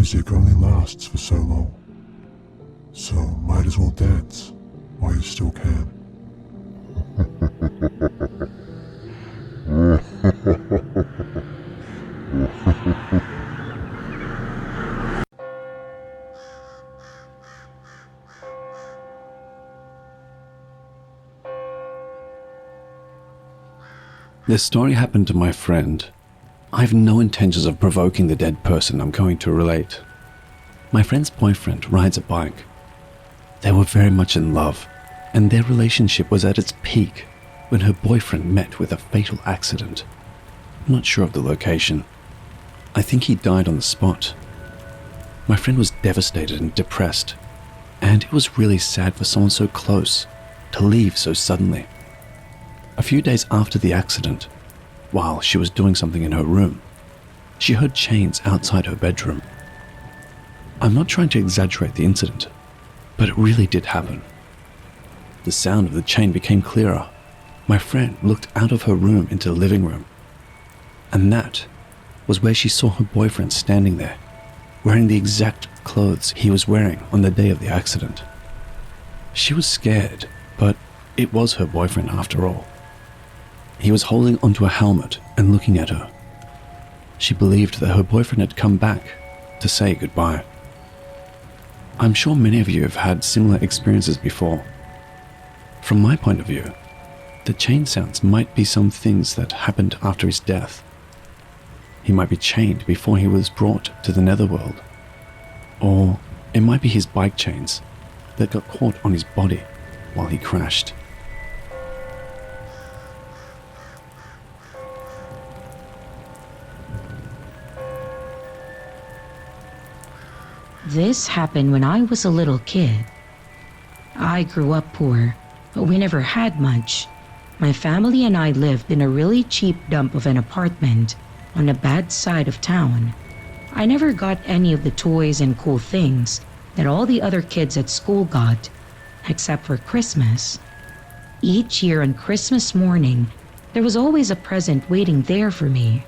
music only lasts for so long, so might as well dance while you still can. This story happened to my friend. I have no intentions of provoking the dead person I'm going to relate. My friend's boyfriend rides a bike. They were very much in love, and their relationship was at its peak when her boyfriend met with a fatal accident. I'm not sure of the location. I think he died on the spot. My friend was devastated and depressed, and it was really sad for someone so close to leave so suddenly. A few days after the accident, while she was doing something in her room, she heard chains outside her bedroom. I'm not trying to exaggerate the incident, but it really did happen. The sound of the chain became clearer. My friend looked out of her room into the living room, and that was where she saw her boyfriend standing there, wearing the exact clothes he was wearing on the day of the accident. She was scared, but it was her boyfriend after all. He was holding onto a helmet and looking at her. She believed that her boyfriend had come back to say goodbye. I'm sure many of you have had similar experiences before. From my point of view, the chain sounds might be some things that happened after his death. He might be chained before he was brought to the netherworld. Or it might be his bike chains that got caught on his body while he crashed. This happened when I was a little kid. I grew up poor, but we never had much. My family and I lived in a really cheap dump of an apartment on the bad side of town. I never got any of the toys and cool things that all the other kids at school got, except for Christmas. Each year on Christmas morning, there was always a present waiting there for me.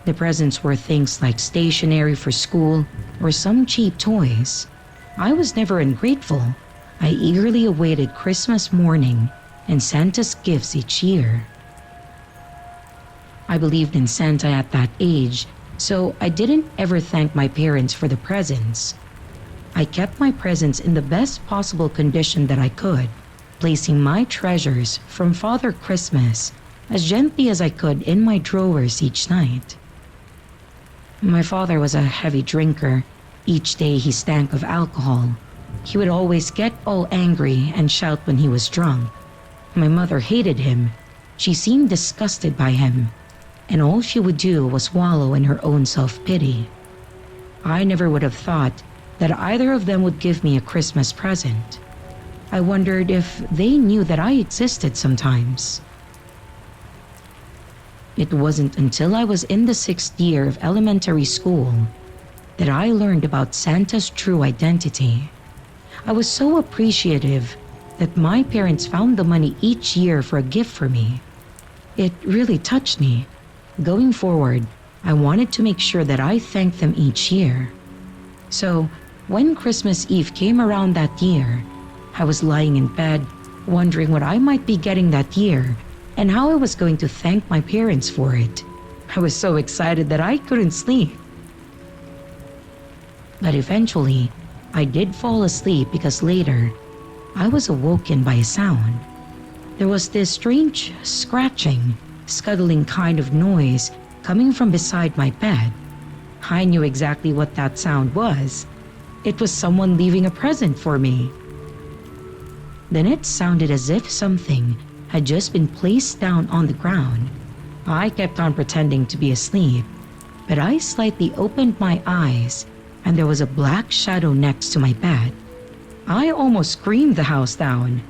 The presents were things like stationery for school or some cheap toys. I was never ungrateful. I eagerly awaited Christmas morning and Santa's gifts each year. I believed in Santa at that age, so I didn't ever thank my parents for the presents. I kept my presents in the best possible condition that I could, placing my treasures from Father Christmas as gently as I could in my drawers each night. My father was a heavy drinker. Each day he stank of alcohol. He would always get all angry and shout when he was drunk. My mother hated him. She seemed disgusted by him, and all she would do was wallow in her own self-pity. I never would have thought that either of them would give me a Christmas present. I wondered if they knew that I existed sometimes. It wasn't until I was in the 6th year of elementary school that I learned about Santa's true identity. I was so appreciative that my parents found the money each year for a gift for me. It really touched me. Going forward, I wanted to make sure that I thanked them each year. So, when Christmas Eve came around that year, I was lying in bed, wondering what I might be getting that year and how I was going to thank my parents for it. I was so excited that I couldn't sleep. But eventually, I did fall asleep because later, I was awoken by a sound. There was this strange scratching, scuttling kind of noise coming from beside my bed. I knew exactly what that sound was. It was someone leaving a present for me. Then it sounded as if something had just been placed down on the ground. I kept on pretending to be asleep, but I slightly opened my eyes and there was a black shadow next to my bed. I almost screamed the house down.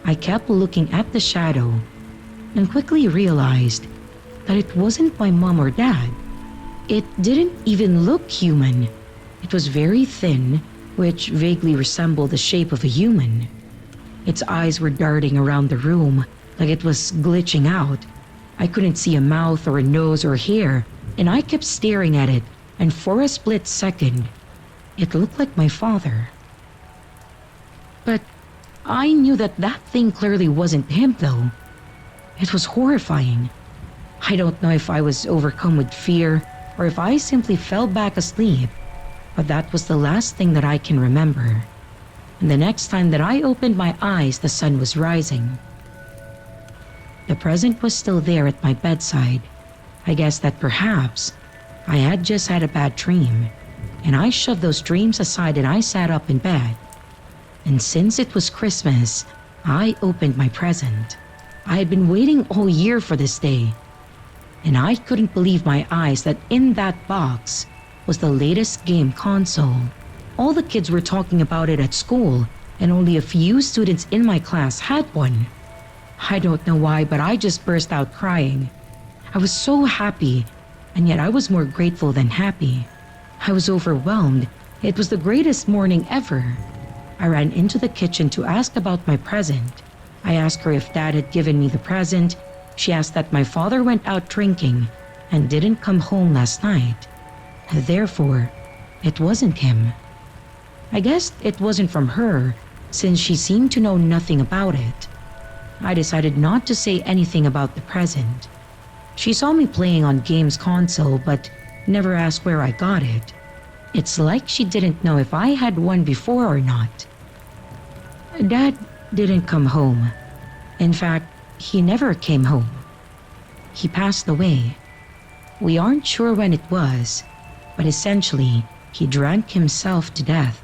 I kept looking at the shadow and quickly realized that it wasn't my mom or dad. It didn't even look human. It was very thin, which vaguely resembled the shape of a human. Its eyes were darting around the room like it was glitching out. I couldn't see a mouth or a nose or hair, and I kept staring at it, and for a split second, It looked like my father. But I knew that that thing clearly wasn't him though. It was horrifying. I don't know if I was overcome with fear or if I simply fell back asleep, but that was the last thing that I can remember. And the next time that I opened my eyes, the sun was rising. The present was still there at my bedside. I guess that perhaps I had just had a bad dream, and I shoved those dreams aside and I sat up in bed. And since it was Christmas, I opened my present. I had been waiting all year for this day, and I couldn't believe my eyes that in that box was the latest game console. All the kids were talking about it at school, and only a few students in my class had one. I don't know why, but I just burst out crying. I was so happy, and yet I was more grateful than happy. I was overwhelmed. It was the greatest morning ever. I ran into the kitchen to ask about my present. I asked her if Dad had given me the present. She asked that my father went out drinking and didn't come home last night. Therefore, it wasn't him. I guess it wasn't from her, since she seemed to know nothing about it. I decided not to say anything about the present. She saw me playing on games console, but never asked where I got it. It's like she didn't know if I had one before or not. Dad didn't come home. In fact, he never came home. He passed away. We aren't sure when it was, but essentially, he drank himself to death.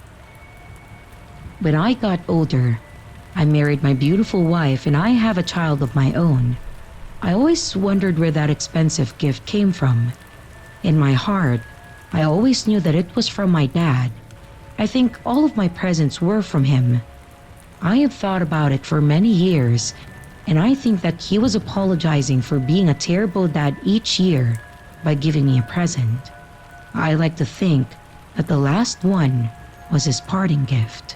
When I got older, I married my beautiful wife and I have a child of my own. I always wondered where that expensive gift came from. In my heart, I always knew that it was from my dad. I think all of my presents were from him. I have thought about it for many years, and I think that he was apologizing for being a terrible dad each year by giving me a present. I like to think that the last one was his parting gift.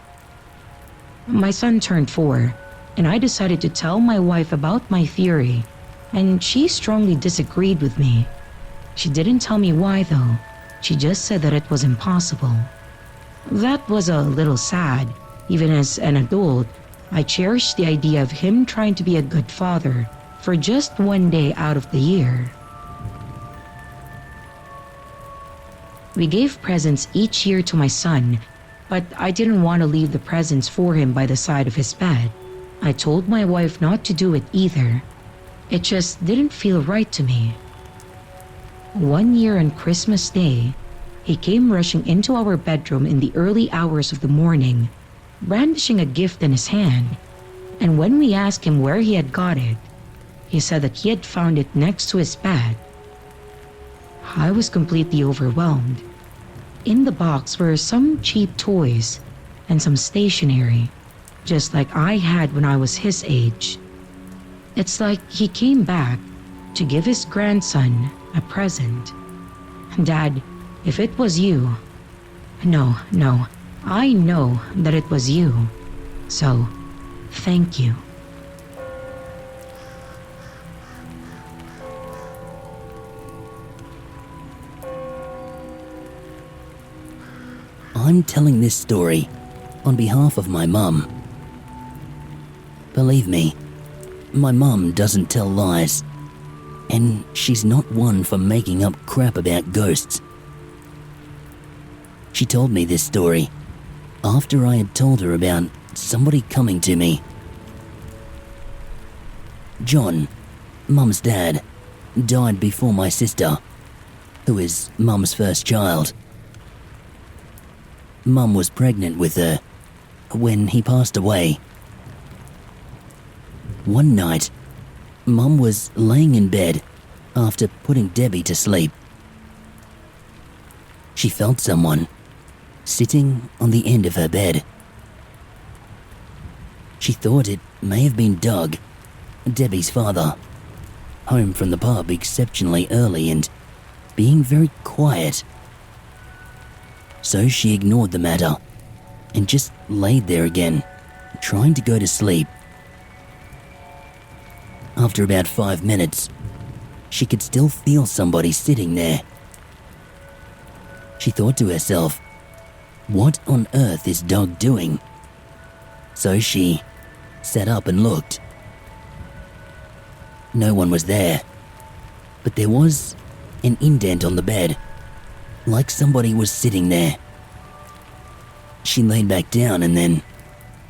My son turned 4, and I decided to tell my wife about my theory, and she strongly disagreed with me. She didn't tell me why though, she just said that it was impossible. That was a little sad. Even as an adult, I cherished the idea of him trying to be a good father for just one day out of the year. We gave presents each year to my son, but I didn't want to leave the presents for him by the side of his bed. I told my wife not to do it either. It just didn't feel right to me. One year on Christmas Day, he came rushing into our bedroom in the early hours of the morning, brandishing a gift in his hand, and when we asked him where he had got it, he said that he had found it next to his bed. I was completely overwhelmed. In the box were some cheap toys and some stationery, just like I had when I was his age. It's like he came back to give his grandson a present. Dad, if it was you... No, I know that it was you. So, thank you. I'm telling this story on behalf of my mum. Believe me, my mum doesn't tell lies, and she's not one for making up crap about ghosts. She told me this story after I had told her about somebody coming to me. John, Mum's dad, died before my sister, who is Mum's first child. Mum was pregnant with her when he passed away. One night, Mum was laying in bed after putting Debbie to sleep. She felt someone sitting on the end of her bed. She thought it may have been Doug, Debbie's father, home from the pub exceptionally early and being very quiet. So she ignored the matter and just laid there again, trying to go to sleep. After about 5 minutes, she could still feel somebody sitting there. She thought to herself, What on earth is Doug doing? So she sat up and looked. No one was there, but there was an indent on the bed, like somebody was sitting there. She laid back down and then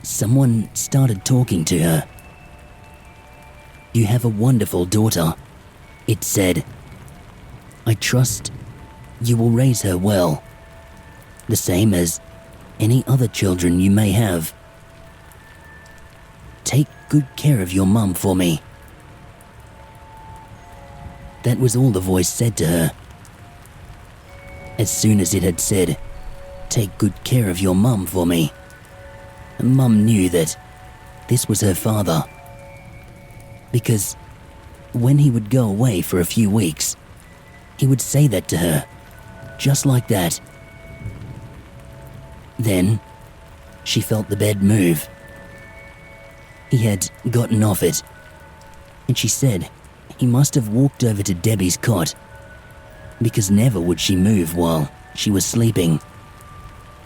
someone started talking to her. "You have a wonderful daughter," it said. "I trust you will raise her well, the same as any other children you may have. Take good care of your mum for me." That was all the voice said to her. As soon as it had said, "Take good care of your mum for me," Mum knew that this was her father. Because when he would go away for a few weeks, he would say that to her, just like that. Then she felt the bed move. He had gotten off it, and she said he must have walked over to Debbie's cot, because never would she move while she was sleeping.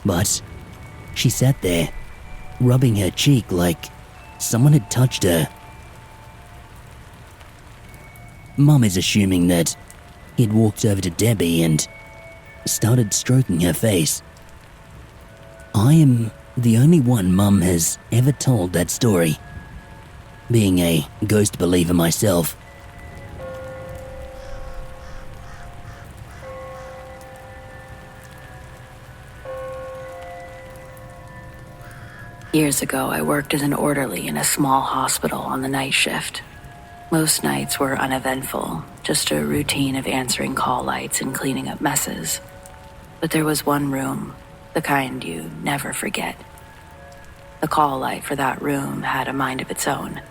But she sat there, rubbing her cheek like someone had touched her. Mum is assuming that he'd walked over to Debbie and started stroking her face. I am the only one Mum has ever told that story, being a ghost believer myself. Years ago, I worked as an orderly in a small hospital on the night shift. Most nights were uneventful, just a routine of answering call lights and cleaning up messes. But there was one room, the kind you never forget. The call light for that room had a mind of its own.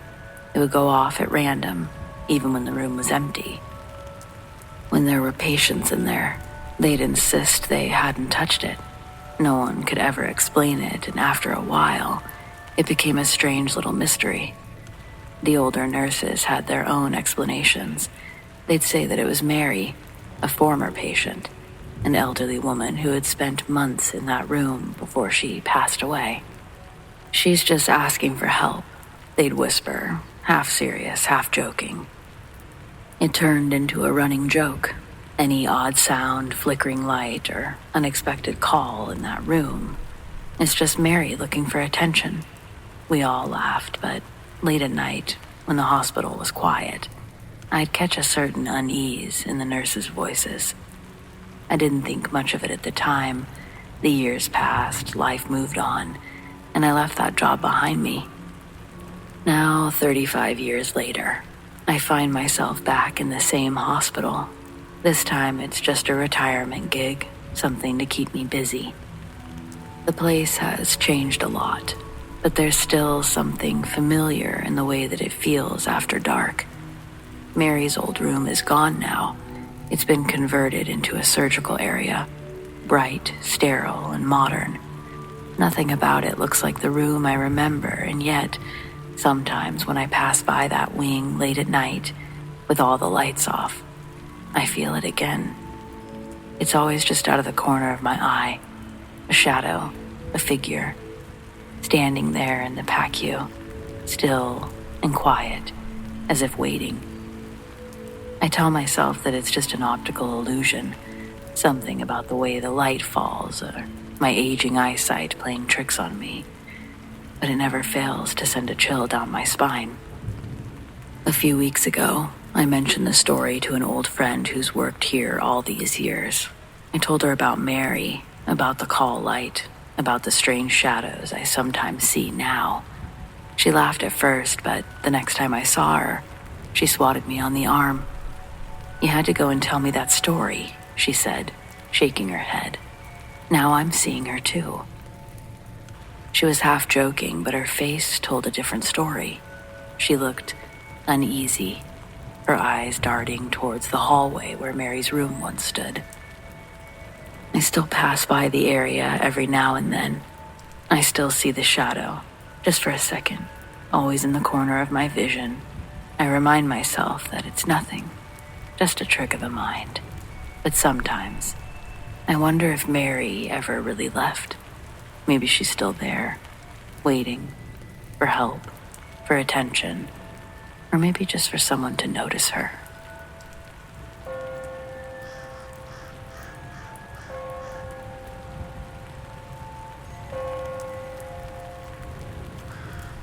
It would go off at random, even when the room was empty. When there were patients in there, they'd insist they hadn't touched it. No one could ever explain it, and after a while, it became a strange little mystery. The older nurses had their own explanations. They'd say that it was Mary, a former patient, an elderly woman who had spent months in that room before she passed away. "She's just asking for help," they'd whisper, half serious, half joking. It turned into a running joke. Any odd sound, flickering light, or unexpected call in that room, it's just Mary looking for attention. We all laughed, but late at night, when the hospital was quiet, I'd catch a certain unease in the nurses' voices. I didn't think much of it at the time. The years passed, life moved on, and I left that job behind me. Now, 35 years later, I find myself back in the same hospital. This time it's just a retirement gig, something to keep me busy. The place has changed a lot, but there's still something familiar in the way that it feels after dark. Mary's old room is gone now. It's been converted into a surgical area, bright, sterile, and modern. Nothing about it looks like the room I remember, and yet, sometimes when I pass by that wing late at night, with all the lights off, I feel it again. It's always just out of the corner of my eye. A shadow, a figure, standing there in the PACU, still and quiet, as if waiting. I tell myself that it's just an optical illusion, something about the way the light falls, or my aging eyesight playing tricks on me. But it never fails to send a chill down my spine. A few weeks ago, I mentioned the story to an old friend who's worked here all these years. I told her about Mary, about the call light, about the strange shadows I sometimes see now. She laughed at first, but the next time I saw her, she swatted me on the arm. "You had to go and tell me that story," she said, shaking her head. "Now I'm seeing her too." She was half joking, but her face told a different story. She looked uneasy, her eyes darting towards the hallway where Mary's room once stood. I still pass by the area every now and then. I still see the shadow, just for a second, always in the corner of my vision. I remind myself that it's nothing, just a trick of the mind. But sometimes, I wonder if Mary ever really left. Maybe she's still there, waiting for help, for attention, or maybe just for someone to notice her.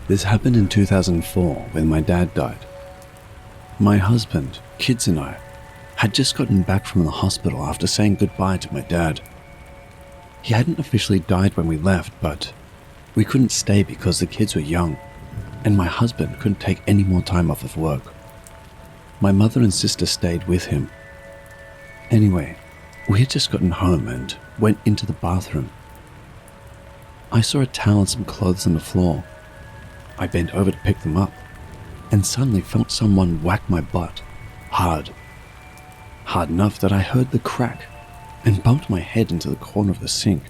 This happened in 2004 when my dad died. My husband, kids and I had just gotten back from the hospital after saying goodbye to my dad. He hadn't officially died when we left, but we couldn't stay because the kids were young and my husband couldn't take any more time off of work. My mother and sister stayed with him. Anyway, we had just gotten home and went into the bathroom. I saw a towel and some clothes on the floor. I bent over to pick them up and suddenly felt someone whack my butt hard. Hard enough that I heard the crack and bumped my head into the corner of the sink.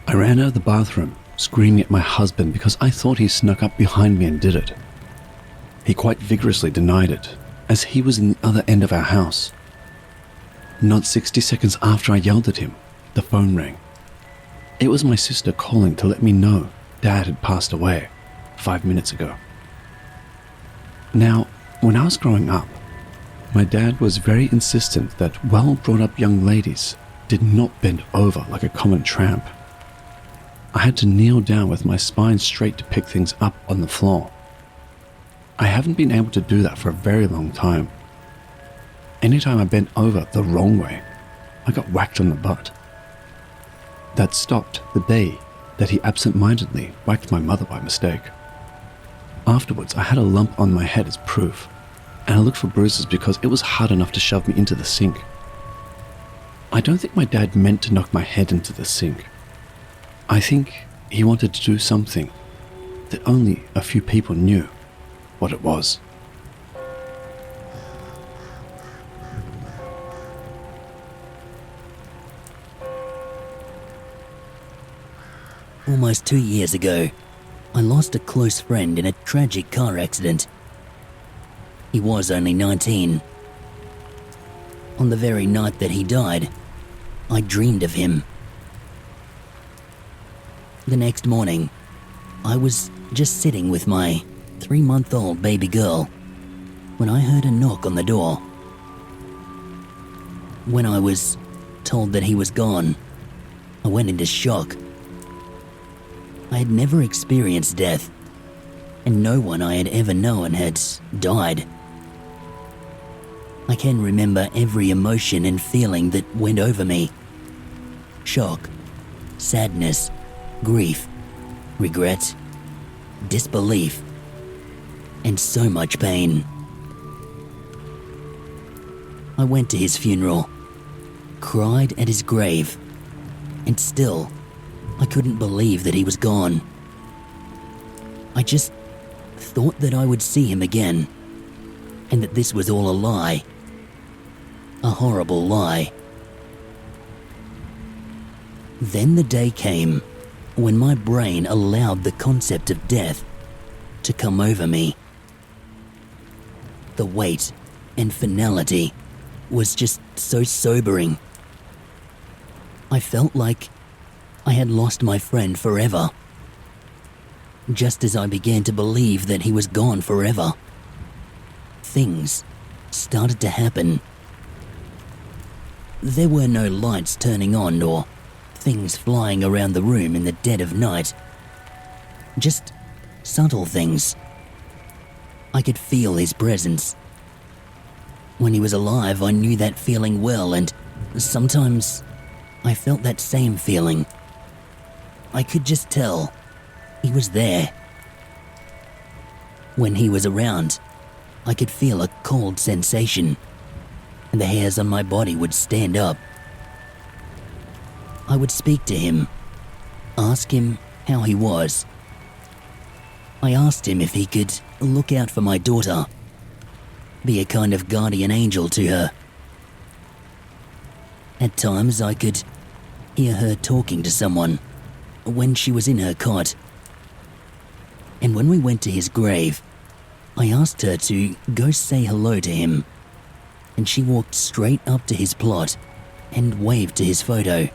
I ran out of the bathroom, screaming at my husband because I thought he snuck up behind me and did it. He quite vigorously denied it, as he was in the other end of our house. Not 60 seconds after I yelled at him, the phone rang. It was my sister calling to let me know Dad had passed away 5 minutes ago. Now, when I was growing up, my dad was very insistent that well-brought-up young ladies did not bend over like a common tramp. I had to kneel down with my spine straight to pick things up on the floor. I haven't been able to do that for a very long time. Anytime I bent over the wrong way, I got whacked on the butt. That stopped the day that he absent-mindedly whacked my mother by mistake. Afterwards, I had a lump on my head as proof, and I looked for bruises because it was hard enough to shove me into the sink. I don't think my dad meant to knock my head into the sink. I think he wanted to do something that only a few people knew what it was. Almost 2 years ago, I lost a close friend in a tragic car accident. He was only 19. On the very night that he died, I dreamed of him. The next morning, I was just sitting with my 3-month-old baby girl when I heard a knock on the door. When I was told that he was gone, I went into shock. I had never experienced death, and no one I had ever known had died. I can remember every emotion and feeling that went over me. Shock, sadness, grief, regret, disbelief, and so much pain. I went to his funeral, cried at his grave, and still, I couldn't believe that he was gone. I just thought that I would see him again, and that this was all a lie. A horrible lie. Then the day came when my brain allowed the concept of death to come over me. The weight and finality was just so sobering. I felt like I had lost my friend forever. Just as I began to believe that he was gone forever, things started to happen. There were no lights turning on or things flying around the room in the dead of night. Just subtle things. I could feel his presence. When he was alive, I knew that feeling well, and sometimes I felt that same feeling. I could just tell he was there. When he was around, I could feel a cold sensation, and the hairs on my body would stand up. I would speak to him, ask him how he was. I asked him if he could look out for my daughter, be a kind of guardian angel to her. At times I could hear her talking to someone when she was in her cot. And when we went to his grave, I asked her to go say hello to him, and she walked straight up to his plot and waved to his photo.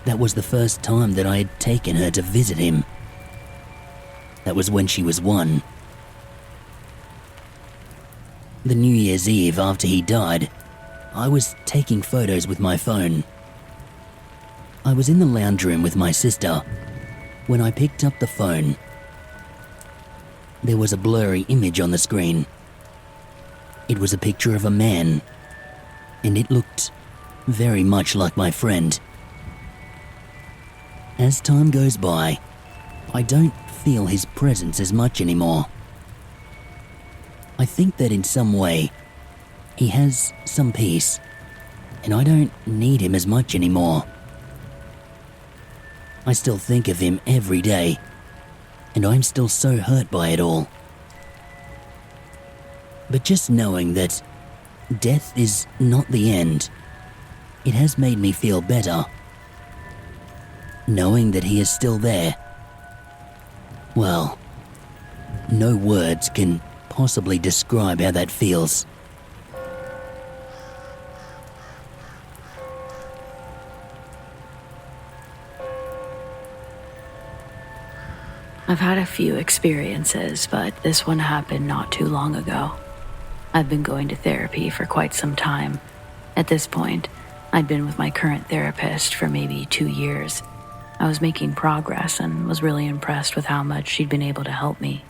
that was the first time that I had taken her to visit him. That was when she was 1. The New Year's Eve after he died, I was taking photos with my phone. I was in the lounge room with my sister when I picked up the phone. There was a blurry image on the screen. It was a picture of a man, and it looked very much like my friend. As time goes by, I don't feel his presence as much anymore. I think that in some way, he has some peace, and I don't need him as much anymore. I still think of him every day, and I'm still so hurt by it all. But just knowing that death is not the end, it has made me feel better. Knowing that he is still there, well, no words can possibly describe how that feels. I've had a few experiences, but this one happened not too long ago. I've been going to therapy for quite some time. At this point, I'd been with my current therapist for maybe 2 years. I was making progress and was really impressed with how much she'd been able to help me.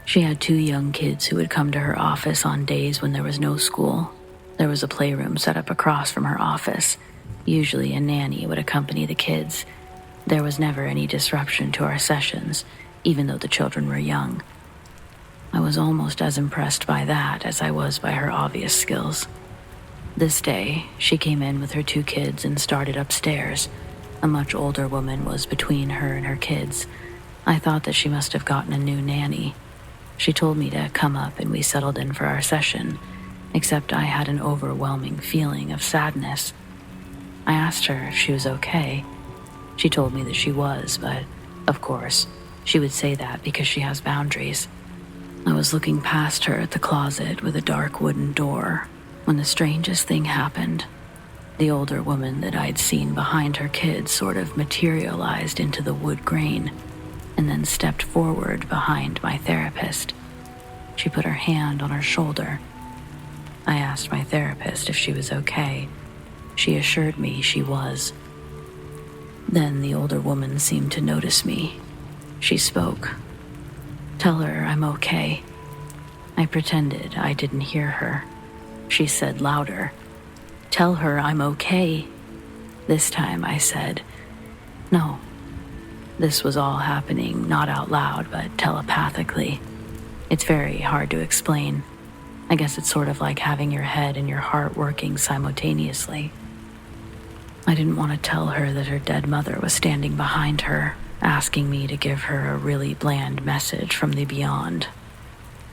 She had 2 young kids who would come to her office on days when there was no school. There was a playroom set up across from her office. Usually a nanny would accompany the kids. There was never any disruption to our sessions, even though the children were young. I was almost as impressed by that as I was by her obvious skills. This day, she came in with her 2 kids and started upstairs. A much older woman was between her and her kids. I thought that she must have gotten a new nanny. She told me to come up and we settled in for our session, except I had an overwhelming feeling of sadness. I asked her if she was okay. She told me that she was, but, of course, she would say that because she has boundaries. I was looking past her at the closet with a dark wooden door when the strangest thing happened. The older woman that I'd seen behind her kids sort of materialized into the wood grain and then stepped forward behind my therapist. She put her hand on her shoulder. I asked my therapist if she was okay. She assured me she was. Then the older woman seemed to notice me. She spoke. "Tell her I'm okay." I pretended I didn't hear her. She said louder, "Tell her I'm okay." This time I said, "No." This was all happening not out loud, but telepathically. It's very hard to explain. I guess it's sort of like having your head and your heart working simultaneously. I didn't want to tell her that her dead mother was standing behind her, asking me to give her a really bland message from the beyond.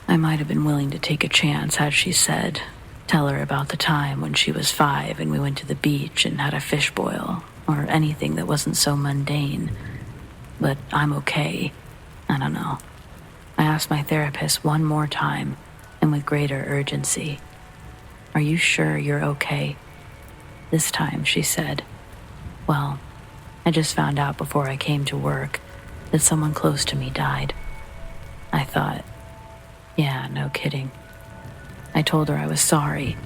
I might have been willing to take a chance had she said, tell her about the time when she was 5 and we went to the beach and had a fish boil, or anything that wasn't so mundane. But I'm okay. I don't know. I asked my therapist one more time, and with greater urgency, "Are you sure you're okay?" This time she said, "Well, I just found out before I came to work that someone close to me died." I thought, yeah, no kidding. I told her I was sorry,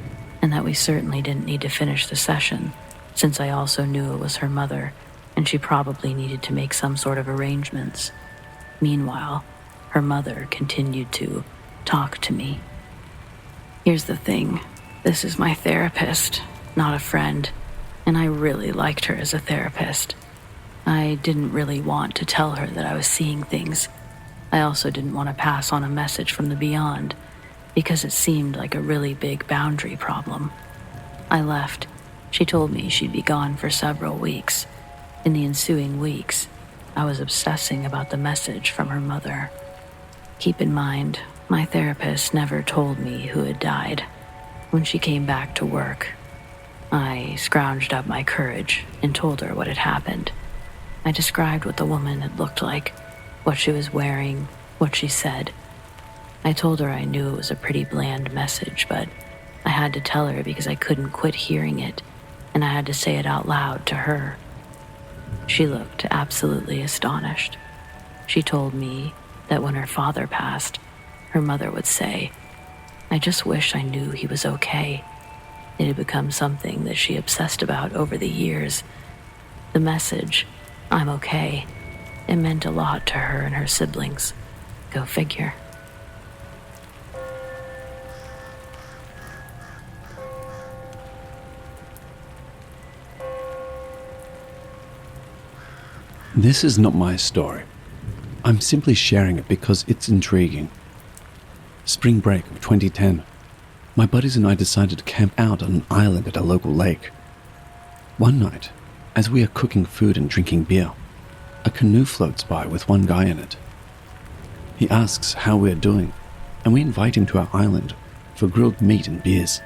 and that we certainly didn't need to finish the session, since I also knew it was her mother, and she probably needed to make some sort of arrangements. Meanwhile, her mother continued to talk to me. Here's the thing. This is my therapist, not a friend, and I really liked her as a therapist. I didn't really want to tell her that I was seeing things. I also didn't want to pass on a message from the beyond, because it seemed like a really big boundary problem. I left. She told me she'd be gone for several weeks. In the ensuing weeks, I was obsessing about the message from her mother. Keep in mind, my therapist never told me who had died. When she came back to work, I scrounged up my courage and told her what had happened. I described what the woman had looked like, what she was wearing, what she said. I told her I knew it was a pretty bland message, but I had to tell her because I couldn't quit hearing it, and I had to say it out loud to her. She looked absolutely astonished. She told me that when her father passed, her mother would say, "I just wish I knew he was okay." It had become something that she obsessed about over the years. The message, "I'm okay," it meant a lot to her and her siblings. Go figure. This is not my story. I'm simply sharing it because it's intriguing. Spring break of 2010. My buddies and I decided to camp out on an island at a local lake. One night, as we are cooking food and drinking beer, a canoe floats by with one guy in it. He asks how we are doing, and we invite him to our island for grilled meat and beers.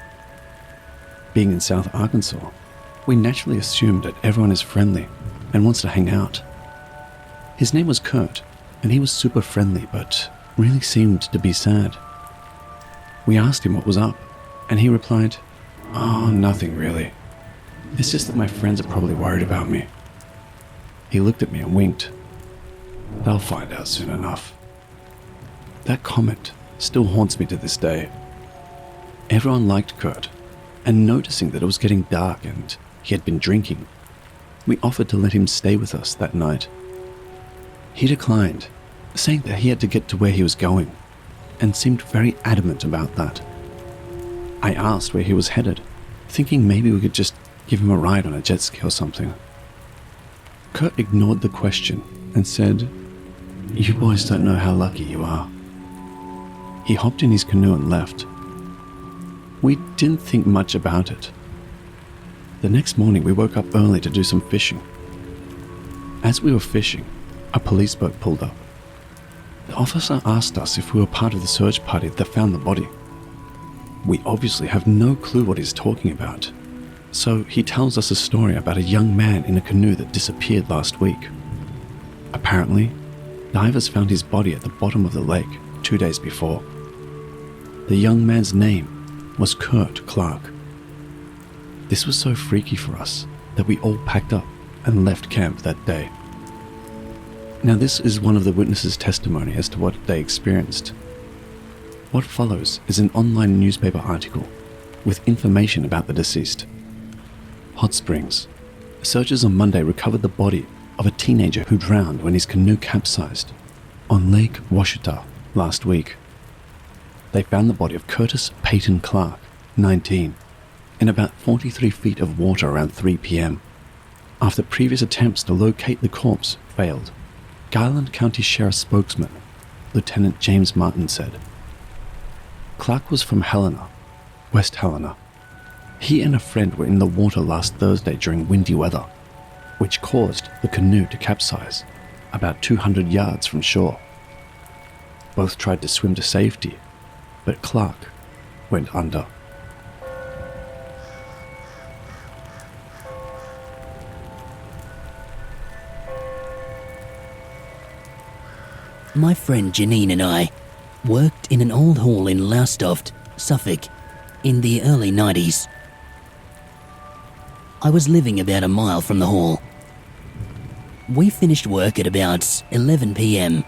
Being in South Arkansas, we naturally assume that everyone is friendly and wants to hang out. His name was Kurt, and he was super friendly but really seemed to be sad. We asked him what was up, and he replied, "Oh, nothing really. It's just that my friends are probably worried about me." He looked at me and winked. "They'll find out soon enough." That comment still haunts me to this day. Everyone liked Kurt, and noticing that it was getting dark and he had been drinking, we offered to let him stay with us that night. He declined, saying that he had to get to where he was going, and seemed very adamant about that. I asked where he was headed, thinking maybe we could just give him a ride on a jet ski or something. Kurt ignored the question and said, "You boys don't know how lucky you are." He hopped in his canoe and left. We didn't think much about it. The next morning we woke up early to do some fishing. As we were fishing, a police boat pulled up. The officer asked us if we were part of the search party that found the body. We obviously have no clue what he's talking about, so he tells us a story about a young man in a canoe that disappeared last week. Apparently, divers found his body at the bottom of the lake 2 days before. The young man's name was Kurt Clark. This was so freaky for us that we all packed up and left camp that day. Now this is one of the witnesses' testimony as to what they experienced. What follows is an online newspaper article with information about the deceased. Hot Springs. Searchers on Monday recovered the body of a teenager who drowned when his canoe capsized on Lake Washita last week. They found the body of Curtis Peyton Clark, 19, in about 43 feet of water around 3 p.m. after previous attempts to locate the corpse failed. Garland County Sheriff spokesman, Lieutenant James Martin said, "Clark was from Helena, West Helena. He and a friend were in the water last Thursday during windy weather, which caused the canoe to capsize about 200 yards from shore. Both tried to swim to safety, but Clark went under." My friend Janine and I worked in an old hall in Lowestoft, Suffolk, in the early 90s. I was living about a mile from the hall. We finished work at about 11 p.m.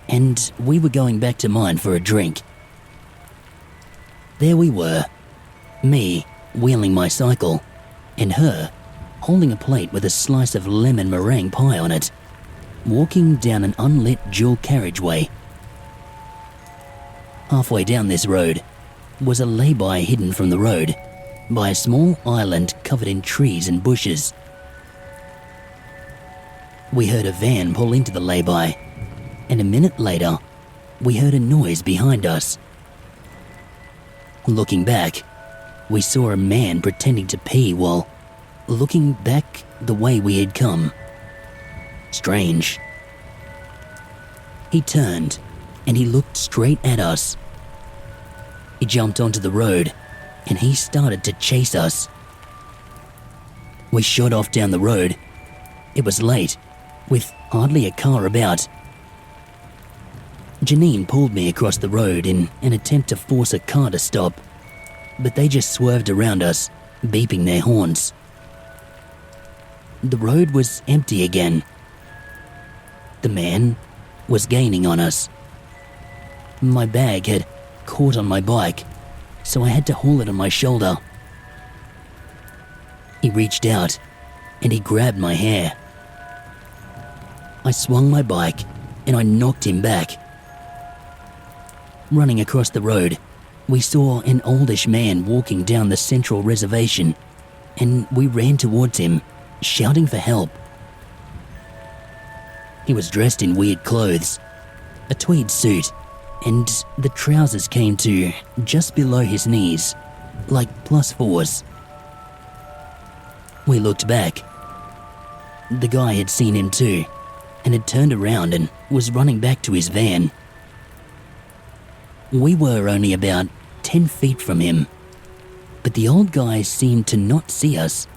and we were going back to mine for a drink. There we were, me wheeling my cycle, and her holding a plate with a slice of lemon meringue pie on it, walking down an unlit dual carriageway. Halfway down this road was a lay-by hidden from the road by a small island covered in trees and bushes. We heard a van pull into the lay-by, and a minute later, we heard a noise behind us. Looking back, we saw a man pretending to pee while looking back the way we had come. Strange. He turned and he looked straight at us. He jumped onto the road and he started to chase us. We shot off down the road. It was late, with hardly a car about. Janine pulled me across the road in an attempt to force a car to stop, but they just swerved around us, beeping their horns. the road was empty again. The man was gaining on us. My bag had caught on my bike, so I had to haul it on my shoulder. He reached out and he grabbed my hair. I swung my bike and I knocked him back. Running across the road, we saw an oldish man walking down the central reservation, and we ran towards him, shouting for help. He was dressed in weird clothes, a tweed suit, and the trousers came to just below his knees, like +4s. We looked back. The guy had seen him too, and had turned around and was running back to his van. We were only about 10 feet from him, but the old guy seemed to not see us,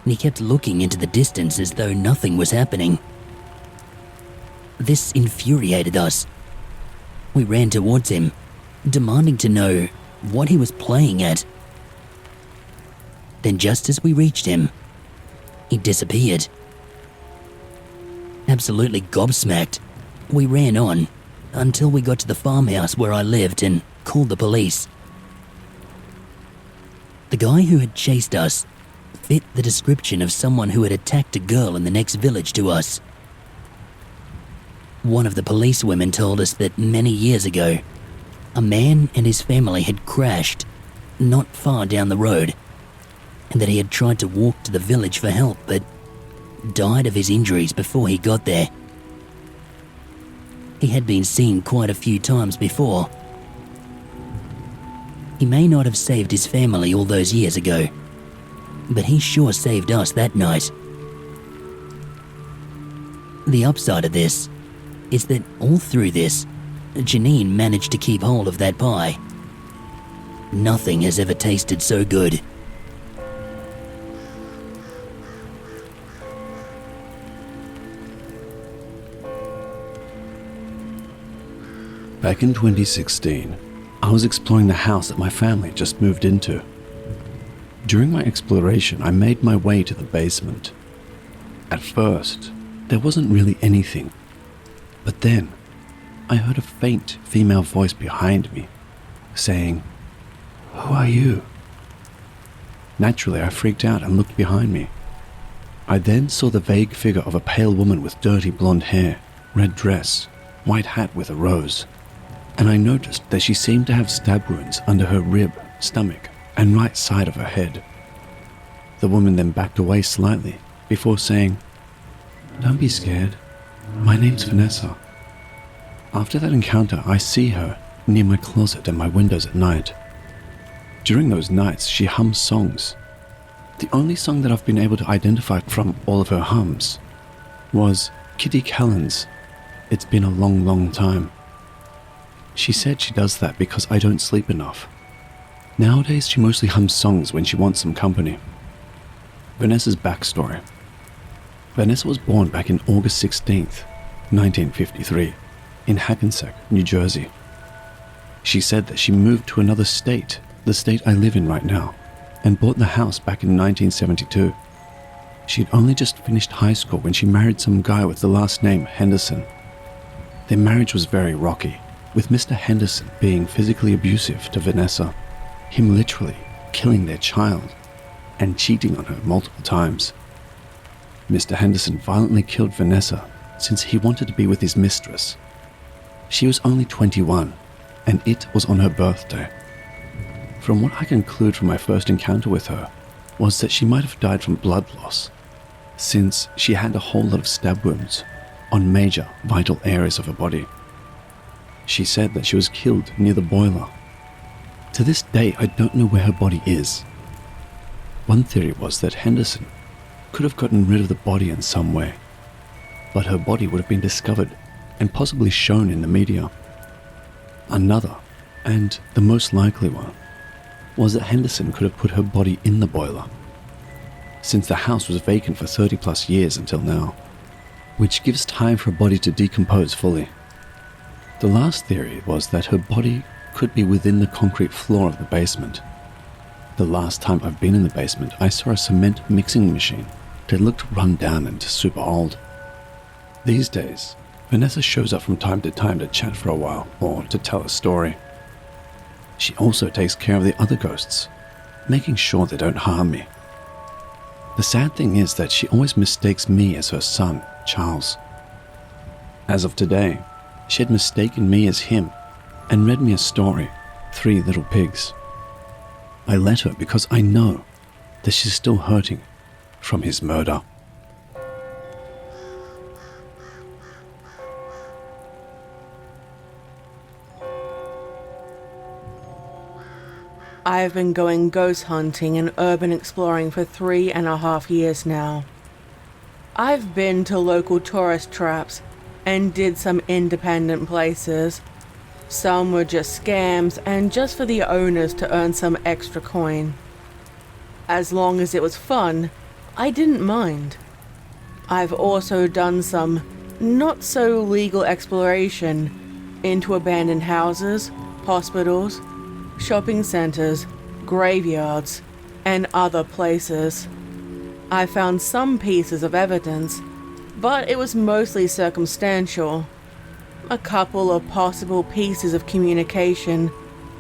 and he kept looking into the distance as though nothing was happening. This infuriated us. We ran towards him, demanding to know what he was playing at. Then just as we reached him, he disappeared. Absolutely gobsmacked, we ran on until we got to the farmhouse where I lived and called the police. The guy who had chased us fit the description of someone who had attacked a girl in the next village to us. One of the policewomen told us that many years ago, a man and his family had crashed not far down the road, and that he had tried to walk to the village for help but died of his injuries before he got there. He had been seen quite a few times before. He may not have saved his family all those years ago, but he sure saved us that night. The upside of this is that all through this, Janine managed to keep hold of that pie. Nothing has ever tasted so good. Back in 2016, I was exploring the house that my family just moved into. During my exploration, I made my way to the basement. At first, there wasn't really anything, but then I heard a faint female voice behind me, saying, "Who are you?" Naturally, I freaked out and looked behind me. I then saw the vague figure of a pale woman with dirty blonde hair, red dress, white hat with a rose, and I noticed that she seemed to have stab wounds under her rib, stomach, and right side of her head. The woman then backed away slightly before saying, "Don't be scared. My name's Vanessa." After that encounter, I see her near my closet and my windows at night. During those nights, she hums songs. The only song that I've been able to identify from all of her hums was Kitty Callan's "It's Been a Long, Long Time." She said she does that because I don't sleep enough. Nowadays, she mostly hums songs when she wants some company. Vanessa's backstory. Vanessa was born back in August 16th, 1953, in Hackensack, New Jersey. She said that she moved to another state, the state I live in right now, and bought the house back in 1972. She'd only just finished high school when she married some guy with the last name Henderson. Their marriage was very rocky, with Mr. Henderson being physically abusive to Vanessa, him literally killing their child and cheating on her multiple times. Mr. Henderson violently killed Vanessa since he wanted to be with his mistress. She was only 21, and it was on her birthday. From what I conclude from my first encounter with her was that she might have died from blood loss, since she had a whole lot of stab wounds on major vital areas of her body. She said that she was killed near the boiler. To this day, I don't know where her body is. One theory was that Henderson could have gotten rid of the body in some way, but her body would have been discovered and possibly shown in the media. Another, and the most likely one, was that Henderson could have put her body in the boiler, since the house was vacant for 30 plus years until now, which gives time for her body to decompose fully. The last theory was that her body could be within the concrete floor of the basement. The last time I've been in the basement, I saw a cement mixing machine They looked run down and super old. These days, Vanessa shows up from time to time to chat for a while or to tell a story. She also takes care of the other ghosts, making sure they don't harm me. The sad thing is that she always mistakes me as her son, Charles. As of today, she had mistaken me as him and read me a story, 3 Little Pigs. I let her because I know that she's still hurting from his murder. I've been going ghost hunting and urban exploring for 3.5 years now. I've been to local tourist traps and did some independent places. Some were just scams and just for the owners to earn some extra coin. As long as it was fun, I didn't mind. I've also done some not so legal exploration into abandoned houses, hospitals, shopping centers, graveyards, and other places. I found some pieces of evidence, but it was mostly circumstantial. A couple of possible pieces of communication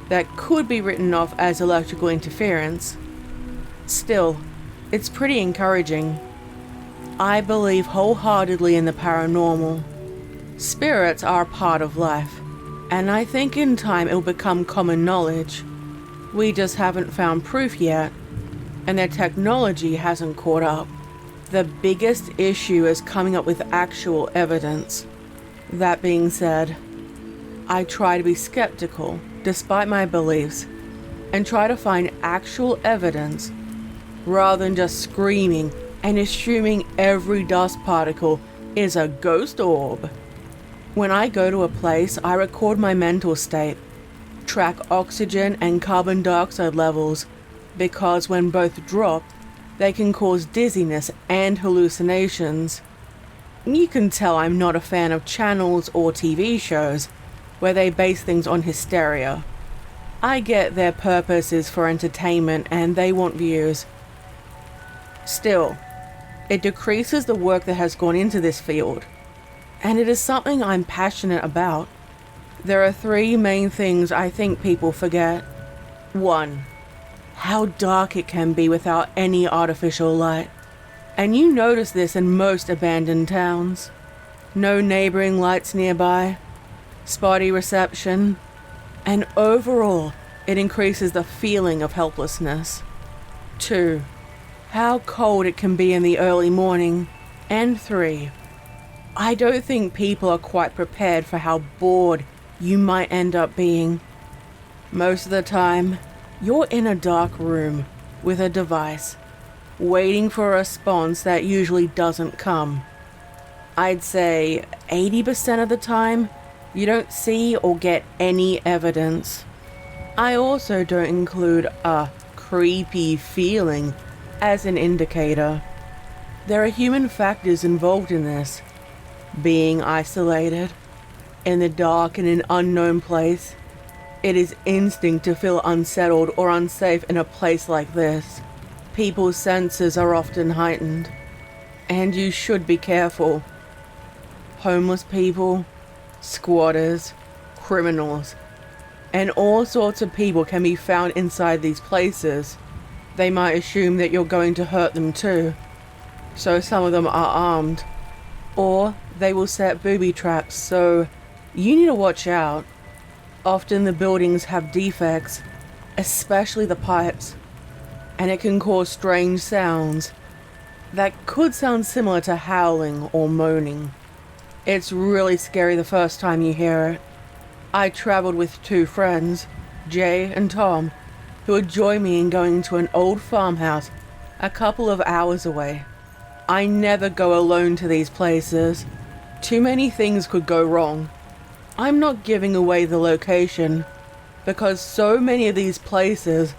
that could be written off as electrical interference. Still, it's pretty encouraging. I believe wholeheartedly in the paranormal. Spirits are a part of life, and I think in time it will become common knowledge. We just haven't found proof yet, and their technology hasn't caught up. The biggest issue is coming up with actual evidence. That being said, I try to be skeptical despite my beliefs and try to find actual evidence rather than just screaming and assuming every dust particle is a ghost orb. When I go to a place, I record my mental state, track oxygen and carbon dioxide levels, because when both drop, they can cause dizziness and hallucinations. You can tell I'm not a fan of channels or TV shows where they base things on hysteria. I get their purpose is for entertainment and they want views. Still, it decreases the work that has gone into this field, and it is something I'm passionate about. There are 3 main things I think people forget. 1. How dark it can be without any artificial light. And you notice this in most abandoned towns. No neighboring lights nearby, spotty reception, and overall, it increases the feeling of helplessness. 2. How cold it can be in the early morning. And 3. I don't think people are quite prepared for how bored you might end up being. Most of the time, you're in a dark room with a device, waiting for a response that usually doesn't come. I'd say 80% of the time, you don't see or get any evidence. I also don't include a creepy feeling as an indicator. There are human factors involved in this. Being isolated, in the dark in an unknown place, it is instinct to feel unsettled or unsafe in a place like this. People's senses are often heightened, and you should be careful. Homeless people, squatters, criminals, and all sorts of people can be found inside these places. They might assume that you're going to hurt them too, so some of them are armed, or they will set booby traps, so you need to watch out. Often the buildings have defects, especially the pipes, and it can cause strange sounds that could sound similar to howling or moaning. It's really scary the first time you hear it. I traveled with 2 friends, Jay and Tom, who would join me in going to an old farmhouse a couple of hours away. I never go alone to these places. Too many things could go wrong. I'm not giving away the location, because so many of these places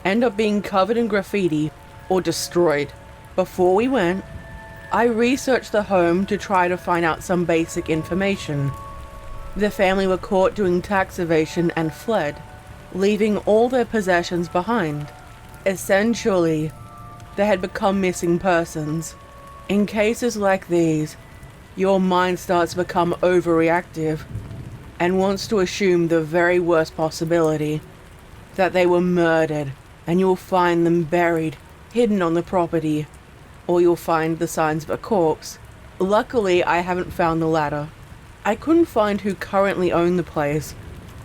end up being covered in graffiti or destroyed. Before we went, I researched the home to try to find out some basic information. The family were caught doing tax evasion and fled, leaving all their possessions behind. Essentially, they had become missing persons. In cases like these, your mind starts to become overreactive and wants to assume the very worst possibility, that they were murdered and you'll find them buried, hidden on the property, or you'll find the signs of a corpse. Luckily, I haven't found the latter. I couldn't find who currently owned the place,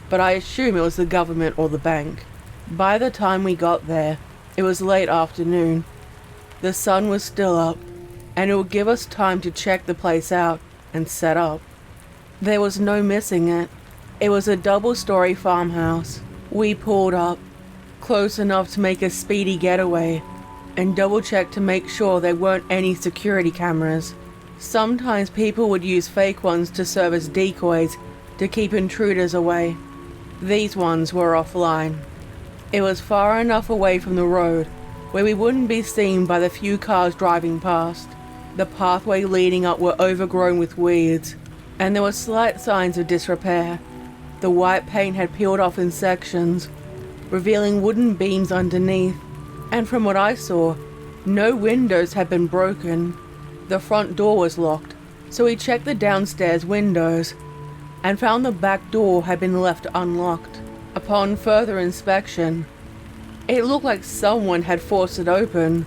but I assume it was the government or the bank. By the time we got there, it was late afternoon. The sun was still up, and it would give us time to check the place out and set up. There was no missing it. It was a double-story farmhouse. We pulled up, close enough to make a speedy getaway, and double-checked to make sure there weren't any security cameras. Sometimes people would use fake ones to serve as decoys to keep intruders away. These ones were offline. It was far enough away from the road where we wouldn't be seen by the few cars driving past. The pathway leading up were overgrown with weeds, and there were slight signs of disrepair. The white paint had peeled off in sections, revealing wooden beams underneath, and from what I saw, no windows had been broken. The front door was locked, so we checked the downstairs windows and found the back door had been left unlocked. Upon further inspection, it looked like someone had forced it open,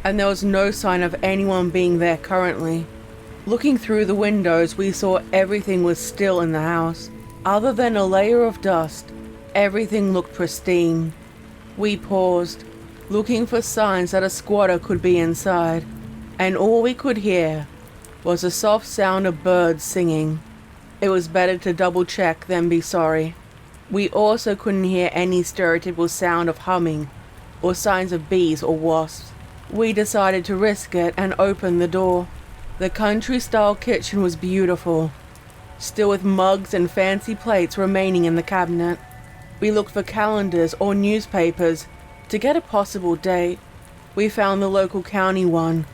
and there was no sign of anyone being there currently. Looking through the windows, we saw everything was still in the house. Other than a layer of dust, everything looked pristine. We paused, looking for signs that a squatter could be inside, and all we could hear was the soft sound of birds singing. It was better to double check than be sorry. We also couldn't hear any stereotypical sound of humming or signs of bees or wasps. We decided to risk it and opened the door. The country-style kitchen was beautiful, still with mugs and fancy plates remaining in the cabinet. We looked for calendars or newspapers to get a possible date. We found the local county one,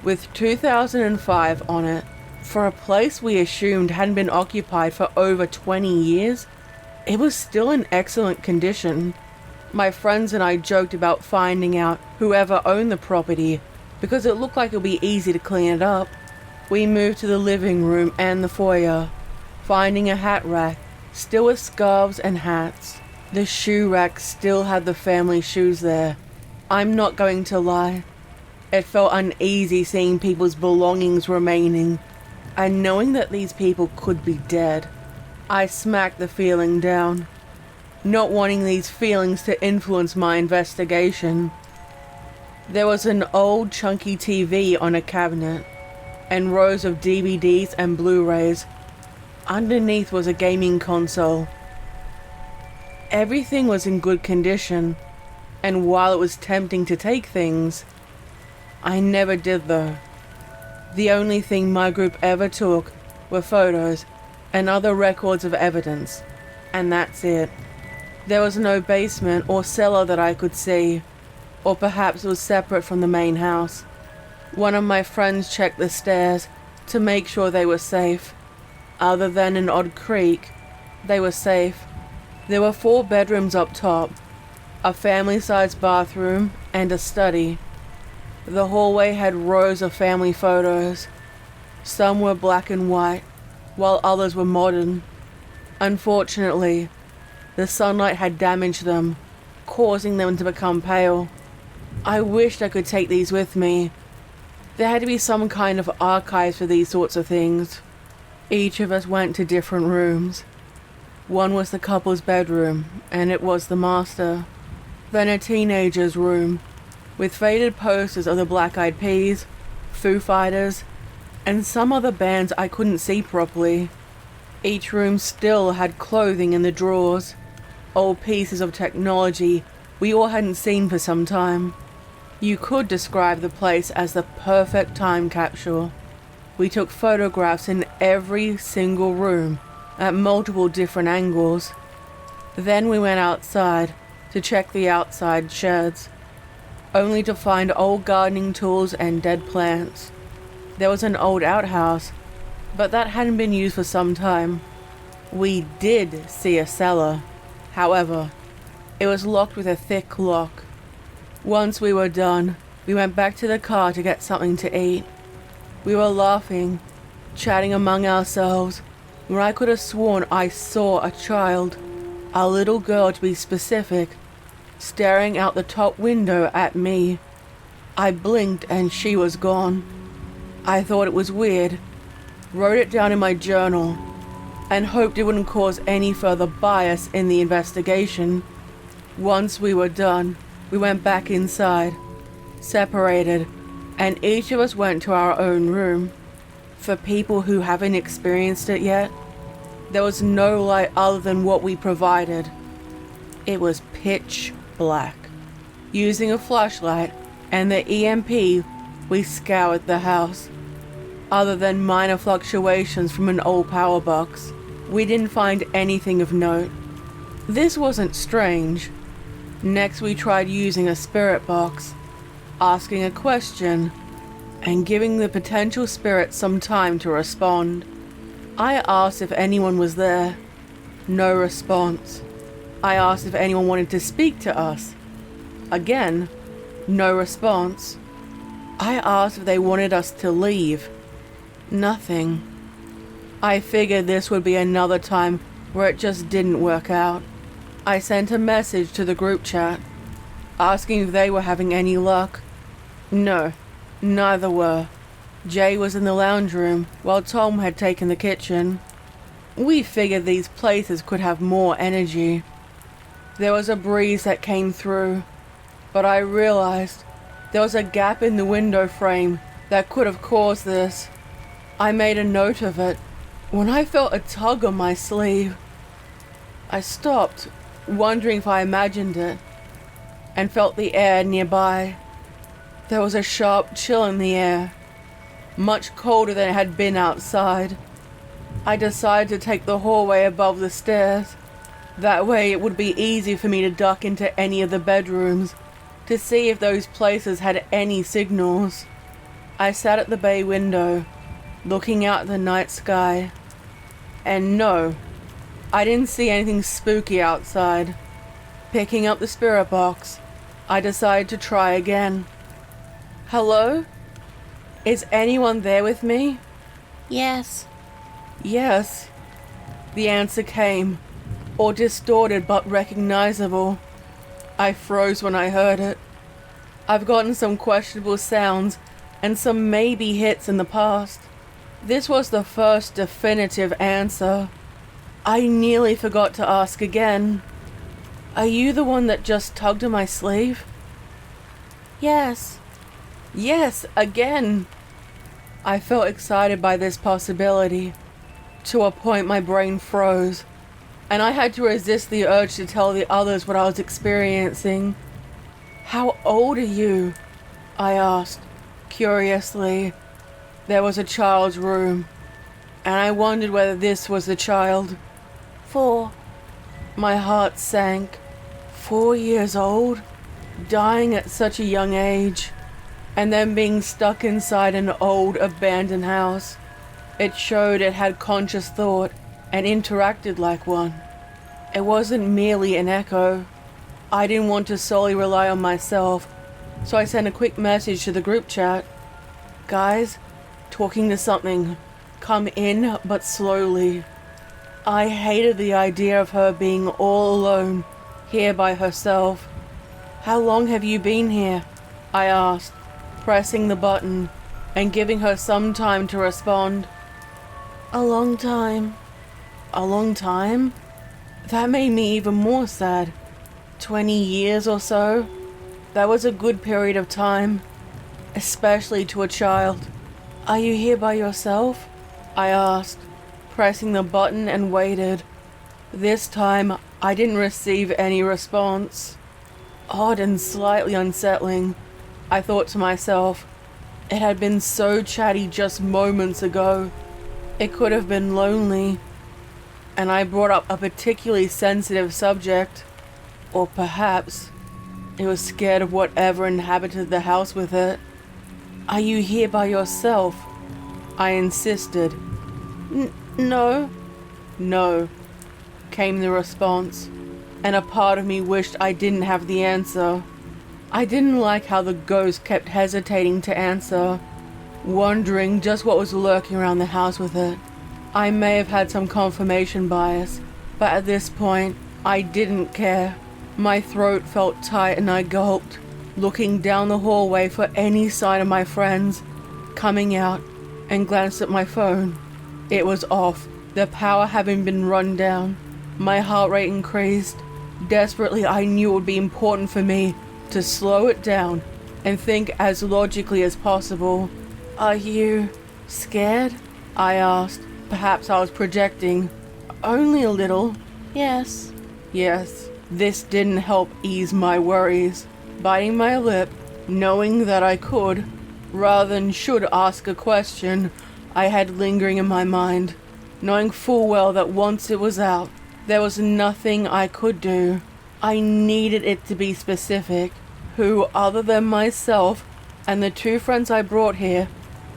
with 2005 on it. For a place we assumed hadn't been occupied for over 20 years, it was still in excellent condition. My friends and I joked about finding out whoever owned the property because it looked like it would be easy to clean it up. We moved to the living room and the foyer, finding a hat rack, still with scarves and hats. The shoe rack still had the family shoes there. I'm not going to lie. It felt uneasy seeing people's belongings remaining, and knowing that these people could be dead. I smacked the feeling down, not wanting these feelings to influence my investigation. There was an old chunky TV on a cabinet, and rows of DVDs and Blu-rays. Underneath was a gaming console. Everything was in good condition, and while it was tempting to take things, I never did though. The only thing my group ever took were photos and other records of evidence, and that's it. There was no basement or cellar that I could see, or perhaps it was separate from the main house. One of my friends checked the stairs to make sure they were safe. Other than an odd creak, they were safe. There were 4 bedrooms up top, a family-sized bathroom, and a study. The hallway had rows of family photos. Some were black and white, while others were modern. Unfortunately, the sunlight had damaged them, causing them to become pale. I wished I could take these with me. There had to be some kind of archive for these sorts of things. Each of us went to different rooms. One was the couple's bedroom, and it was the master. Then a teenager's room, with faded posters of the Black Eyed Peas, Foo Fighters, and some other bands I couldn't see properly. Each room still had clothing in the drawers, old pieces of technology we all hadn't seen for some time. You could describe the place as the perfect time capsule. We took photographs in every single room at multiple different angles. Then we went outside to check the outside sheds, only to find old gardening tools and dead plants. There was an old outhouse, but that hadn't been used for some time. We did see a cellar. However, it was locked with a thick lock. Once we were done, we went back to the car to get something to eat. We were laughing, chatting among ourselves, when I could have sworn I saw a child, a little girl to be specific, staring out the top window at me. I blinked and she was gone. I thought it was weird, wrote it down in my journal, and hoped it wouldn't cause any further bias in the investigation. Once we were done, we went back inside, separated, and each of us went to our own room. For people who haven't experienced it yet, there was no light other than what we provided. It was pitch black. Using a flashlight and the EMP, we scoured the house. Other than minor fluctuations from an old power box, we didn't find anything of note. This wasn't strange. Next, we tried using a spirit box, asking a question, and giving the potential spirit some time to respond. I asked if anyone was there. No response. I asked if anyone wanted to speak to us. Again, no response. I asked if they wanted us to leave. Nothing. I figured this would be another time where it just didn't work out. I sent a message to the group chat, asking if they were having any luck. No, neither were. Jay was in the lounge room, while Tom had taken the kitchen. We figured these places could have more energy. There was a breeze that came through, but I realized there was a gap in the window frame that could have caused this. I made a note of it when I felt a tug on my sleeve. I stopped, wondering if I imagined it, and felt the air nearby. There was a sharp chill in the air, much colder than it had been outside. I decided to take the hallway above the stairs. That way it would be easy for me to duck into any of the bedrooms to see if those places had any signals. I sat at the bay window, looking out at the night sky. And no, I didn't see anything spooky outside. Picking up the spirit box, I decided to try again. Hello? Is anyone there with me? Yes. Yes. The answer came, all distorted but recognizable. I froze when I heard it. I've gotten some questionable sounds and some maybe hits in the past. This was the first definitive answer. I nearly forgot to ask again. Are you the one that just tugged on my sleeve? Yes. Yes, again. I felt excited by this possibility. To a point my brain froze, and I had to resist the urge to tell the others what I was experiencing. How old are you? I asked, curiously. There was a child's room, and I wondered whether this was the child. 4. My heart sank. 4 years old? Dying at such a young age, and then being stuck inside an old abandoned house. It showed it had conscious thought and interacted like one. It wasn't merely an echo. I didn't want to solely rely on myself, so I sent a quick message to the group chat. Guys, talking to something. Come in, but slowly. I hated the idea of her being all alone, here by herself. How long have you been here? I asked, pressing the button and giving her some time to respond. A long time. A long time? That made me even more sad. 20 years or so? That was a good period of time, especially to a child. Are you here by yourself? I asked, pressing the button and waited. This time, I didn't receive any response. Odd and slightly unsettling, I thought to myself. It had been so chatty just moments ago. It could have been lonely. And I brought up a particularly sensitive subject. Or perhaps it was scared of whatever inhabited the house with it. Are you here by yourself? I insisted. No. No, came the response, and a part of me wished I didn't have the answer. I didn't like how the ghost kept hesitating to answer. wondering just what was lurking around the house with it. I may have had some confirmation bias, but at this point, I didn't care. My throat felt tight and I gulped, looking down the hallway for any sign of my friends, coming out and glanced at my phone. It was off, the power having been run down. My heart rate increased. Desperately, I knew it would be important for me to slow it down and think as logically as possible. Are you scared? I asked. Perhaps I was projecting. Only a little. Yes. Yes. This didn't help ease my worries. Biting my lip, knowing that I could, rather than should ask a question I had lingering in my mind, knowing full well that once it was out, there was nothing I could do. I needed it to be specific. Who, other than myself and the 2 friends I brought here,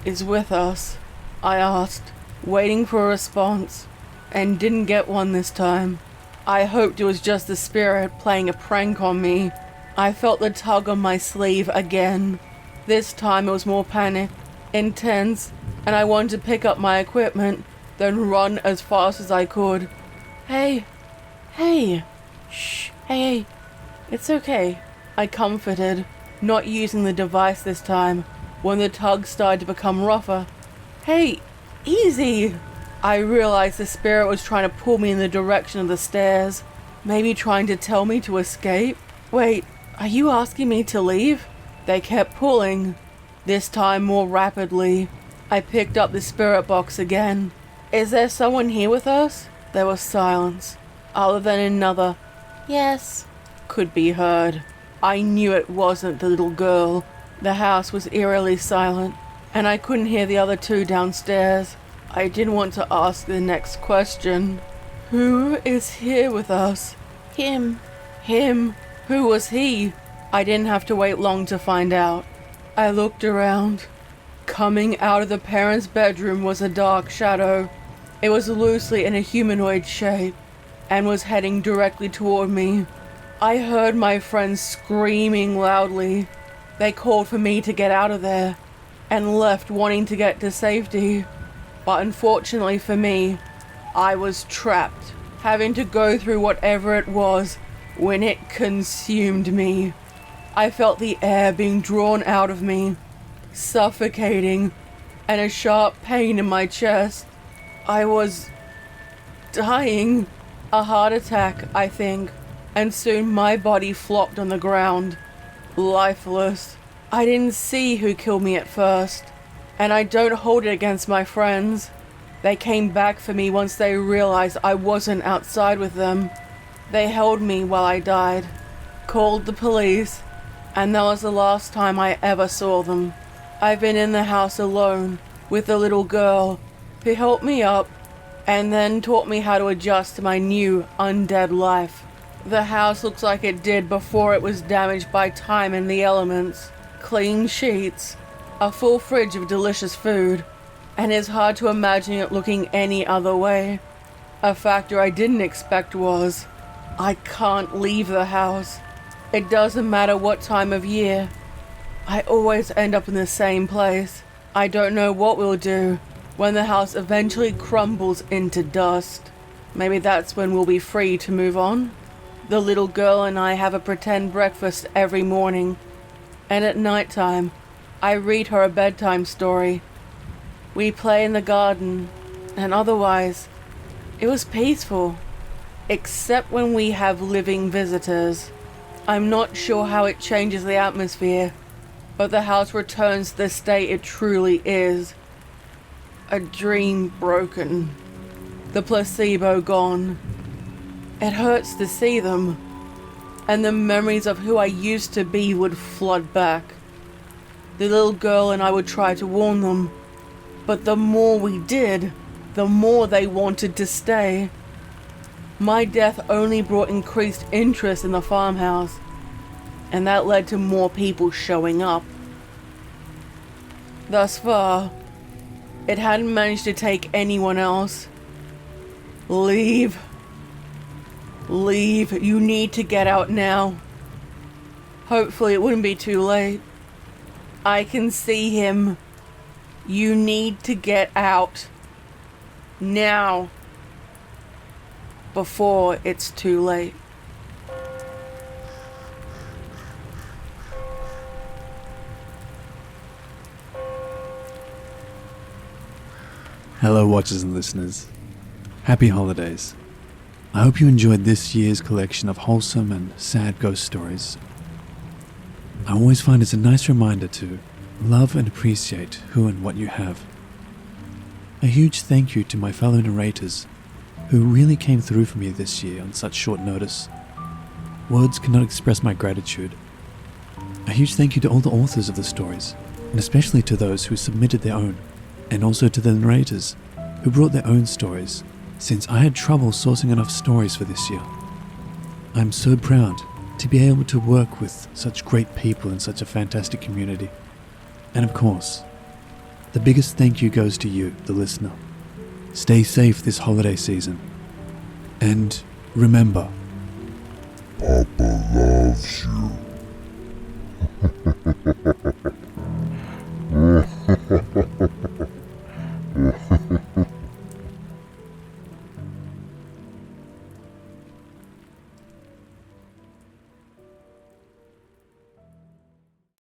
is with us? I asked, waiting for a response, and didn't get one this time. I hoped it was just the spirit playing a prank on me. I felt the tug on my sleeve again. This time it was more panic, intense, and I wanted to pick up my equipment, then run as fast as I could. Hey, shh, hey, it's okay, I comforted, not using the device this time, when the tug started to become rougher. Hey, easy! I realized the spirit was trying to pull me in the direction of the stairs, maybe trying to tell me to escape. Wait, are you asking me to leave? They kept pulling, this time more rapidly. I picked up the spirit box again. Is there someone here with us? There was silence, other than another Yes. could be heard. I knew it wasn't the little girl. The house was eerily silent, and I couldn't hear the other 2 downstairs. I didn't want to ask the next question. Who is here with us? Him. Him? Who was he? I didn't have to wait long to find out. I looked around. Coming out of the parents' bedroom was a dark shadow. It was loosely in a humanoid shape, and was heading directly toward me. I heard my friends screaming loudly. They called for me to get out of there, and left wanting to get to safety. But unfortunately for me, I was trapped, having to go through whatever it was when it consumed me. I felt the air being drawn out of me, suffocating, and a sharp pain in my chest. I was dying. A heart attack, I think, and soon my body flopped on the ground, lifeless. I didn't see who killed me at first, and I don't hold it against my friends. They came back for me once they realized I wasn't outside with them. They held me while I died, called the police, and that was the last time I ever saw them. I've been in the house alone with the little girl who helped me up and then taught me how to adjust to my new undead life. The house looks like it did before it was damaged by time and the elements. Clean sheets, a full fridge of delicious food, and it's hard to imagine it looking any other way. A factor I didn't expect was, I can't leave the house. It doesn't matter what time of year. I always end up in the same place. I don't know what we'll do when the house eventually crumbles into dust. Maybe that's when we'll be free to move on. The little girl and I have a pretend breakfast every morning, and at nighttime, I read her a bedtime story. We play in the garden, and otherwise, it was peaceful, except when we have living visitors. I'm not sure how it changes the atmosphere, but the house returns to the state it truly is. A dream broken. The placebo gone. It hurts to see them, and the memories of who I used to be would flood back. The little girl and I would try to warn them, but the more we did, the more they wanted to stay. My death only brought increased interest in the farmhouse, and that led to more people showing up. Thus far, it hadn't managed to take anyone else. Leave. Leave. You need to get out now. Hopefully it wouldn't be too late. I can see him. You need to get out. Now. Before it's too late. Hello, watchers and listeners. Happy holidays. I hope you enjoyed this year's collection of wholesome and sad ghost stories. I always find it's a nice reminder to love and appreciate who and what you have. A huge thank you to my fellow narrators who really came through for me this year on such short notice. Words cannot express my gratitude. A huge thank you to all the authors of the stories, and especially to those who submitted their own, and also to the narrators who brought their own stories, since I had trouble sourcing enough stories for this year. I'm so proud to be able to work with such great people in such a fantastic community. And of course, the biggest thank you goes to you, the listener. Stay safe this holiday season. And remember, Papa loves you.